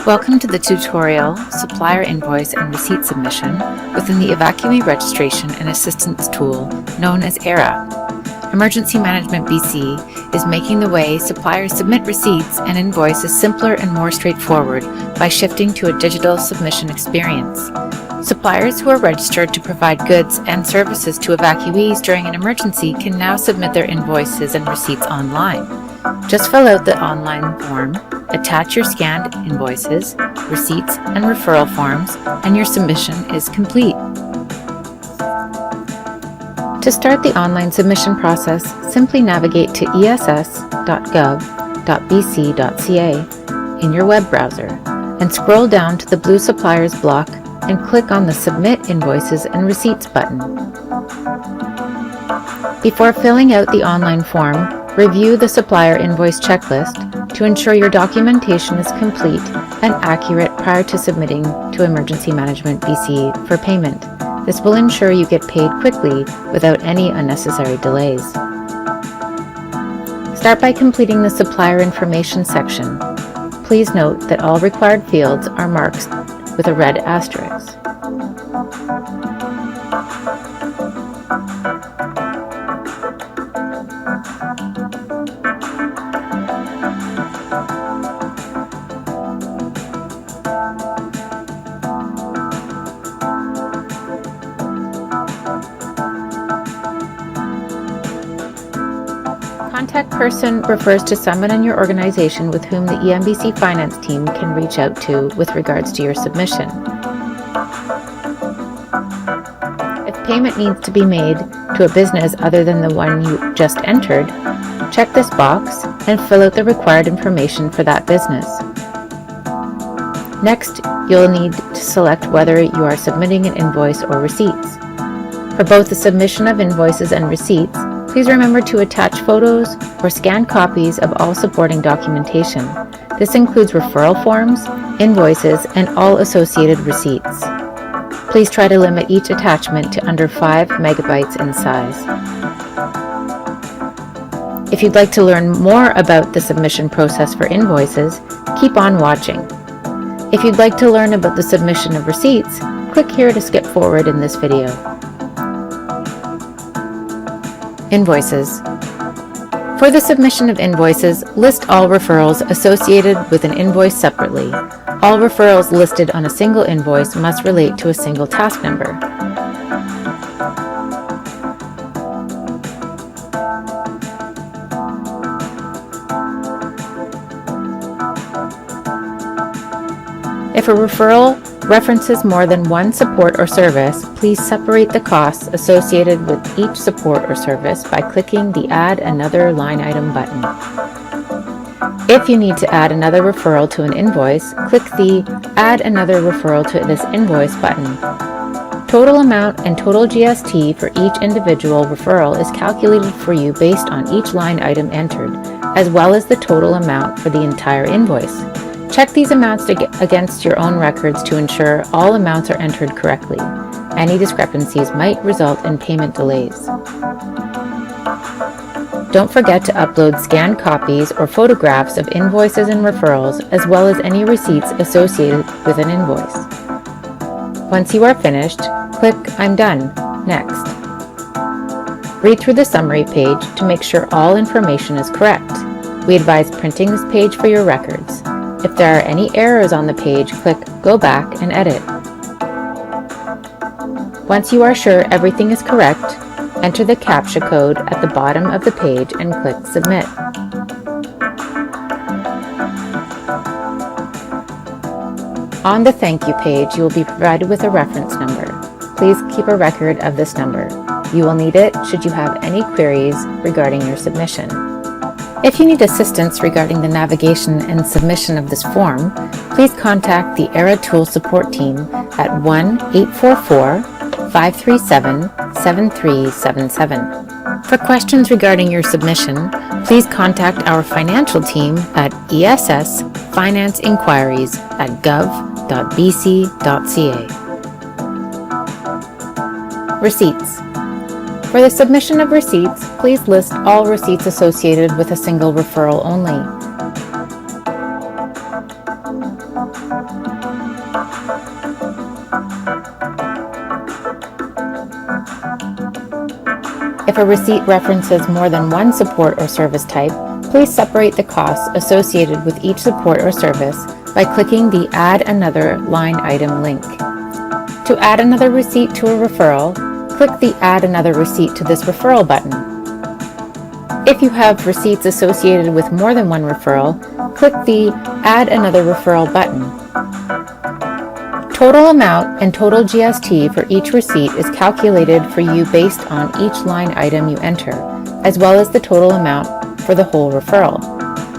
Welcome to the tutorial Supplier Invoice and Receipt Submission within the Evacuee Registration and Assistance tool known as ERA. Emergency Management BC is making the way suppliers submit receipts and invoices simpler and more straightforward by shifting to a digital submission experience. Suppliers who are registered to provide goods and services to evacuees during an emergency can now submit their invoices and receipts online. Just fill out the online form, attach your scanned invoices, receipts, and referral forms, and your submission is complete. To start the online submission process, simply navigate to ess.gov.bc.ca in your web browser and scroll down to the blue Suppliers block and click on the Submit Invoices and Receipts button. Before filling out the online form, review the supplier invoice checklist to ensure your documentation is complete and accurate prior to submitting to Emergency Management BC for payment. This will ensure you get paid quickly without any unnecessary delays. Start by completing the supplier information section. Please note that all required fields are marked with a red asterisk. Contact person refers to someone in your organization with whom the EMBC finance team can reach out to with regards to your submission. If payment needs to be made to a business other than the one you just entered, check this box and fill out the required information for that business. Next, you'll need to select whether you are submitting an invoice or receipts. For both the submission of invoices and receipts, please remember to attach photos or scanned copies of all supporting documentation. This includes referral forms, invoices, and all associated receipts. Please try to limit each attachment to under 5 megabytes in size. If you'd like to learn more about the submission process for invoices, keep on watching. If you'd like to learn about the submission of receipts, click here to skip forward in this video. Invoices. For the submission of invoices, list all referrals associated with an invoice separately. All referrals listed on a single invoice must relate to a single task number. If a referral references more than one support or service, please separate the costs associated with each support or service by clicking the Add Another Line Item button. If you need to add another referral to an invoice, click the Add Another Referral to this Invoice button. Total amount and total GST for each individual referral is calculated for you based on each line item entered, as well as the total amount for the entire invoice. Check these amounts against your own records to ensure all amounts are entered correctly. Any discrepancies might result in payment delays. Don't forget to upload scanned copies or photographs of invoices and referrals, as well as any receipts associated with an invoice. Once you are finished, click I'm done, next. Read through the summary page to make sure all information is correct. We advise printing this page for your records. If there are any errors on the page, click Go Back and Edit. Once you are sure everything is correct, enter the CAPTCHA code at the bottom of the page and click Submit. On the Thank You page, you will be provided with a reference number. Please keep a record of this number. You will need it should you have any queries regarding your submission. If you need assistance regarding the navigation and submission of this form, please contact the ERA Tool support team at 1-844-537-7377. For questions regarding your submission, please contact our financial team at ESS Finance Inquiries at gov.bc.ca. Receipts. For the submission of receipts, please list all receipts associated with a single referral only. If a receipt references more than one support or service type, please separate the costs associated with each support or service by clicking the Add Another line item link. To add another receipt to a referral, click the Add Another Receipt to this referral button. If you have receipts associated with more than one referral, click the Add Another Referral button. Total amount and total GST for each receipt is calculated for you based on each line item you enter, as well as the total amount for the whole referral.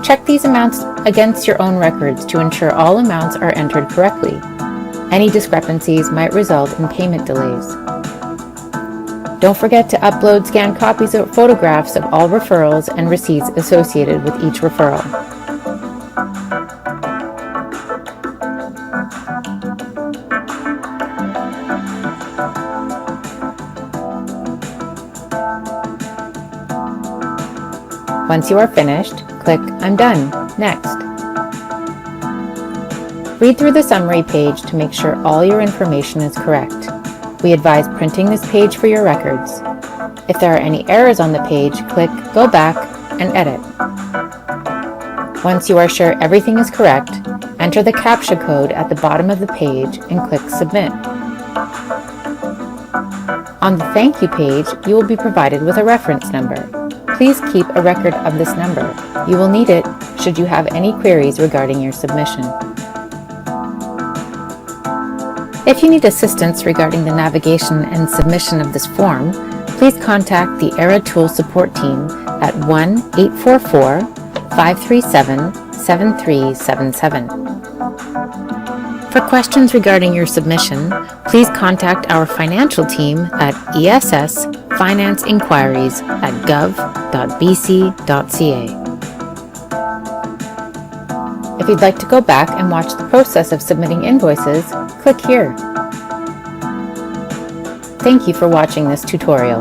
Check these amounts against your own records to ensure all amounts are entered correctly. Any discrepancies might result in payment delays. Don't forget to upload scanned copies or photographs of all referrals and receipts associated with each referral. Once you are finished, click I'm done, next. Read through the summary page to make sure all your information is correct. We advise printing this page for your records. If there are any errors on the page, click Go Back and Edit. Once you are sure everything is correct, enter the CAPTCHA code at the bottom of the page and click Submit. On the Thank You page, you will be provided with a reference number. Please keep a record of this number. You will need it should you have any queries regarding your submission. If you need assistance regarding the navigation and submission of this form, please contact the ERA Tool support team at 1-844-537-7377. For questions regarding your submission, please contact our financial team at ESS Finance Inquiries at gov.bc.ca. If you'd like to go back and watch the process of submitting invoices, click here. Thank you for watching this tutorial.